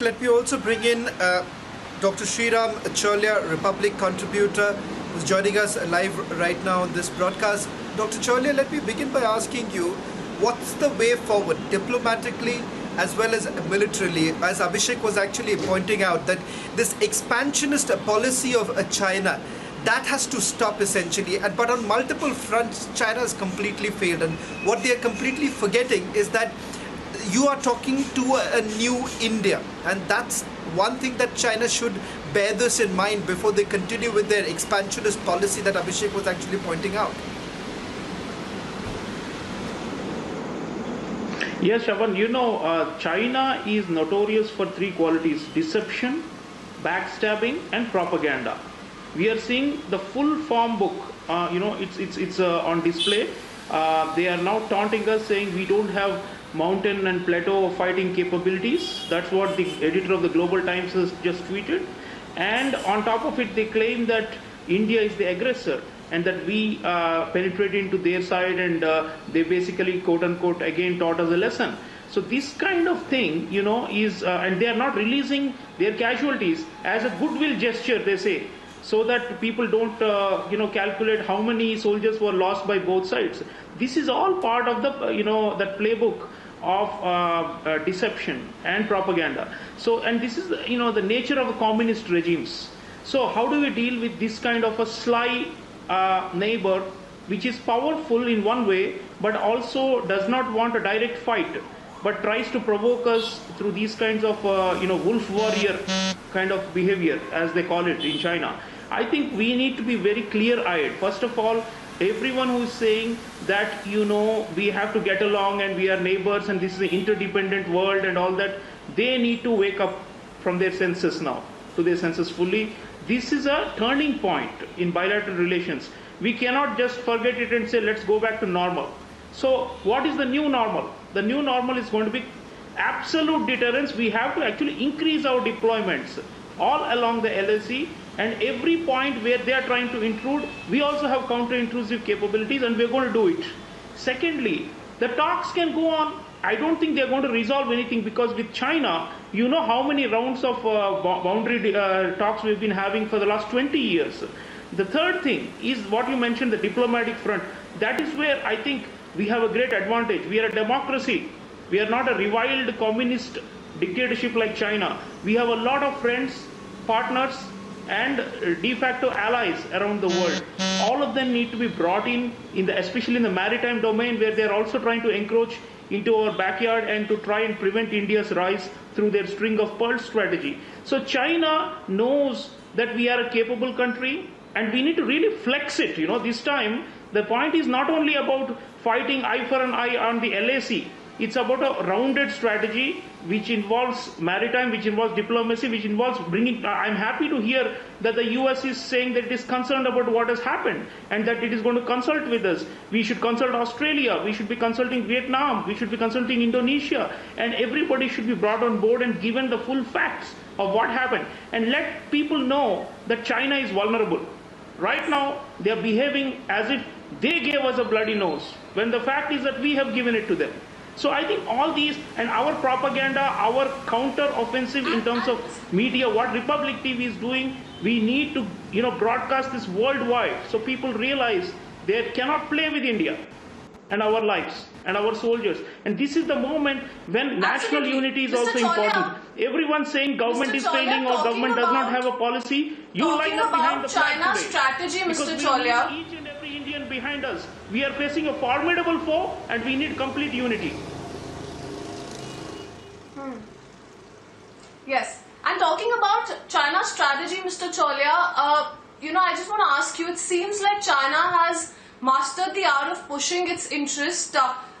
Let me also bring in Dr. Sriram Cholia, Republic contributor, who's joining us live right now on this broadcast. Dr. Cholia, let me begin by asking you, what's the way forward diplomatically as well as militarily? As Abhishek was actually pointing out, that this expansionist policy of China, that has to stop essentially. But on multiple fronts, China has completely failed. And what they are completely forgetting is that you are talking to a new India, and that's one thing that China should bear this in mind before they continue with their expansionist policy that Abhishek was actually pointing out. Yes, Shaban, China is notorious for three qualities: deception, backstabbing, and propaganda. We are seeing the full form book, it's on display. They are now taunting us, saying we don't have mountain and plateau fighting capabilities. That's what the editor of the Global Times has just tweeted. And on top of it, they claim that India is the aggressor and that we penetrated into their side, and they basically, quote unquote, again taught us a lesson. So this kind of thing, is, and they are not releasing their casualties as a goodwill gesture, they say, so that people don't, calculate how many soldiers were lost by both sides. This is all part of the, that playbook of deception and propaganda. So, and this is, the nature of communist regimes. So how do we deal with this kind of a sly neighbor, which is powerful in one way, but also does not want a direct fight, but tries to provoke us through these kinds of, wolf warrior kind of behavior, as they call it in China? I think we need to be very clear-eyed. First of all, everyone who is saying that, we have to get along and we are neighbors and this is an interdependent world and all that, they need to wake up from their senses now, to their senses fully. This is a turning point in bilateral relations. We cannot just forget it and say, let's go back to normal. So what is the new normal? The new normal is going to be absolute deterrence. We have to actually increase our deployments all along the LAC, and every point where they are trying to intrude, we also have counter-intrusive capabilities, and we're going to do it. Secondly, the talks can go on. I don't think they're going to resolve anything, because with China, you know how many rounds of boundary talks we've been having for the last 20 years. The third thing is what you mentioned, the diplomatic front. That is where I think we have a great advantage. We are a democracy. We are not a reviled communist dictatorship like China. We have a lot of friends, partners, and de facto allies around the world. All of them need to be brought in especially in the maritime domain, where they are also trying to encroach into our backyard and to try and prevent India's rise through their string of pearls strategy. So China knows that we are a capable country, and we need to really flex it. This time the point is not only about fighting eye for an eye on the LAC. It's about a rounded strategy which involves maritime, which involves diplomacy, which involves bringing... I'm happy to hear that the US is saying that it is concerned about what has happened and that it is going to consult with us. We should consult Australia, we should be consulting Vietnam, we should be consulting Indonesia, and everybody should be brought on board and given the full facts of what happened. And let people know that China is vulnerable. Right now, they are behaving as if they gave us a bloody nose, when the fact is that we have given it to them. So I think all these, and our propaganda, our counter-offensive in terms of media, what Republic TV is doing, we need to, broadcast this worldwide so people realize they cannot play with India and our lives and our soldiers. And this is the moment when national unity is also important. Everyone saying government is failing or government does not have a policy, you line up behind the flag China's today. strategy, Mr. Because Cholia. we need each and every Indian behind us. We are facing a formidable foe, and we need complete unity. Yes. And talking about China's strategy, Mr. Cholia, I just want to ask you, it seems like China has mastered the art of pushing its interest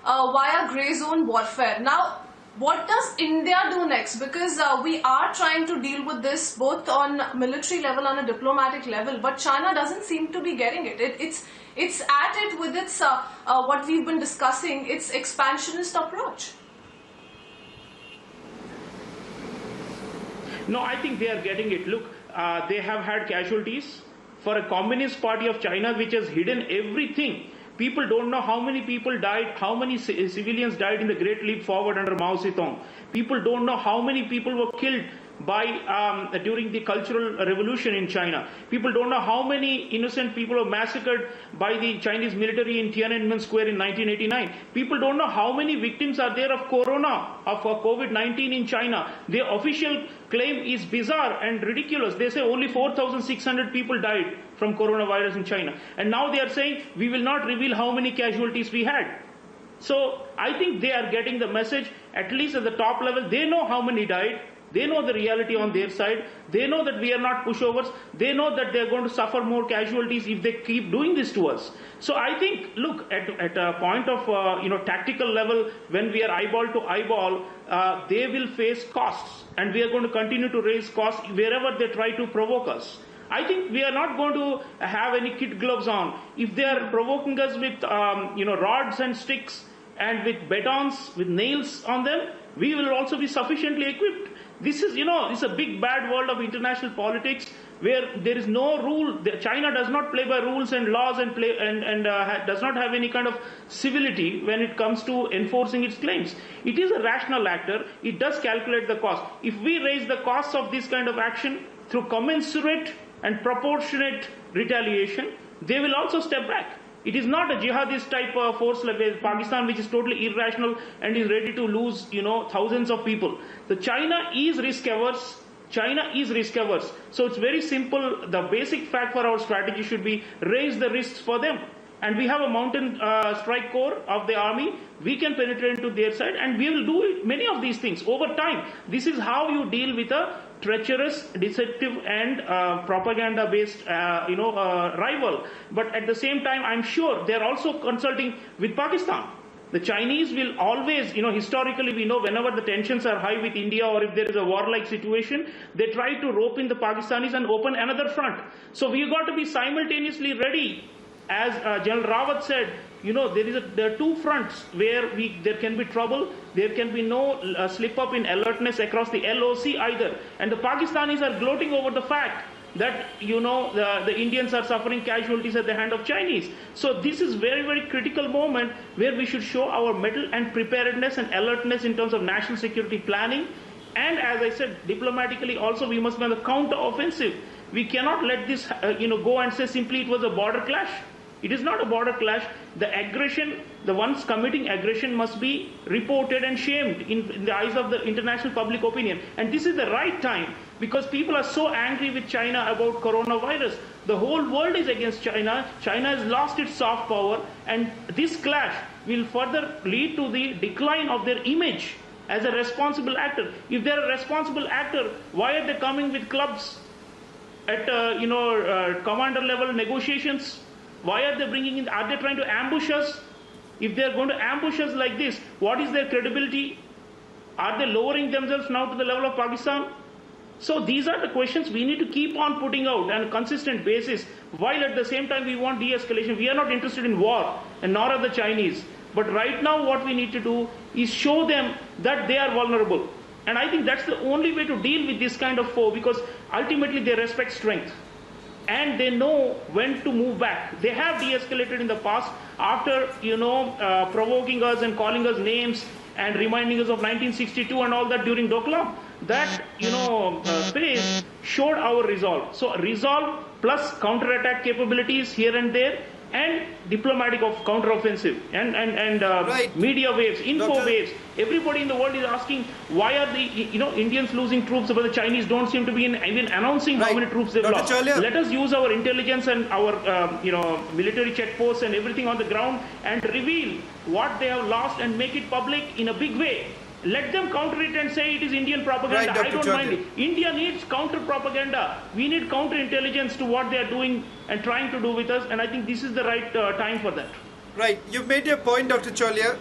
via grey zone warfare. Now, what does India do next? Because we are trying to deal with this both on military level and a diplomatic level, but China doesn't seem to be getting it. It's at it with its, what we've been discussing, its expansionist approach. No, I think they are getting it. Look, they have had casualties. For a Communist Party of China, which has hidden everything, People don't know how many people died, how many civilians died in the Great Leap Forward under Mao Zedong. People don't know how many people were killed during the Cultural Revolution in China. People don't know how many innocent people were massacred by the Chinese military in Tiananmen Square in 1989. People don't know how many victims are there of COVID-19 in China. The official claim is bizarre and ridiculous. They say only 4,600 people died from coronavirus in China. And now they are saying we will not reveal how many casualties we had. So I think they are getting the message, at least at the top level. They know how many died. They know the reality on their side. They know that we are not pushovers. They know that they are going to suffer more casualties if they keep doing this to us. So I think, look, at a point of tactical level, when we are eyeball to eyeball, they will face costs, and we are going to continue to raise costs wherever they try to provoke us. I think we are not going to have any kid gloves on. If they are provoking us with rods and sticks and with batons, with nails on them, we will also be sufficiently equipped. This is, it's a big bad world of international politics where there is no rule. China does not play by rules and laws and does not have any kind of civility when it comes to enforcing its claims. It is a rational actor. It does calculate the cost. If we raise the costs of this kind of action through commensurate and proportionate retaliation, they will also step back. It is not a jihadist type of force like Pakistan, which is totally irrational and is ready to lose, thousands of people. So China is risk averse. So it's very simple. The basic fact for our strategy should be raise the risks for them. And we have a mountain strike corps of the army. We can penetrate into their side, and we will do many of these things over time. This is how you deal with a treacherous, deceptive, and propaganda-based, rival. But at the same time, I'm sure they're also consulting with Pakistan. The Chinese will always, historically we know whenever the tensions are high with India or if there is a warlike situation, they try to rope in the Pakistanis and open another front. So we've got to be simultaneously ready. As General Rawat said, there are two fronts where there can be trouble. There can be no slip up in alertness across the LOC either. And the Pakistanis are gloating over the fact that, the Indians are suffering casualties at the hand of Chinese. So this is very, very critical moment where we should show our mettle and preparedness and alertness in terms of national security planning. And as I said, diplomatically also we must be on the counter-offensive. We cannot let this, go and say simply it was a border clash. It is not a border clash. The aggression, the ones committing aggression must be reported and shamed in the eyes of the international public opinion. And this is the right time because people are so angry with China about coronavirus. The whole world is against China. China has lost its soft power, and this clash will further lead to the decline of their image as a responsible actor. If they're a responsible actor, why are they coming with clubs at commander level negotiations? Why are they bringing in? Are they trying to ambush us? If they are going to ambush us like this, what is their credibility? Are they lowering themselves now to the level of Pakistan? So these are the questions we need to keep on putting out on a consistent basis, while at the same time we want de-escalation. We are not interested in war, and nor are the Chinese. But right now what we need to do is show them that they are vulnerable. And I think that's the only way to deal with this kind of foe, because ultimately they respect strength. And they know when to move back. They have de-escalated in the past after, provoking us and calling us names and reminding us of 1962 and all that during Doklam. That, phase showed our resolve. So resolve plus counter-attack capabilities here and there, and diplomatic of counter-offensive and right. Media waves, info Dr. waves. Everybody in the world is asking why are the Indians losing troops, but the Chinese don't seem to be even announcing Right. how many troops they've Dr. lost. Cholya. Let us use our intelligence and our military checkposts and everything on the ground and reveal what they have lost and make it public in a big way. Let them counter it and say it is Indian propaganda. Right, I don't Dr. mind it. India needs counter propaganda. We need counter intelligence to what they are doing and trying to do with us, and I think this is the right time for that. Right, you've made your point, Dr. Cholya.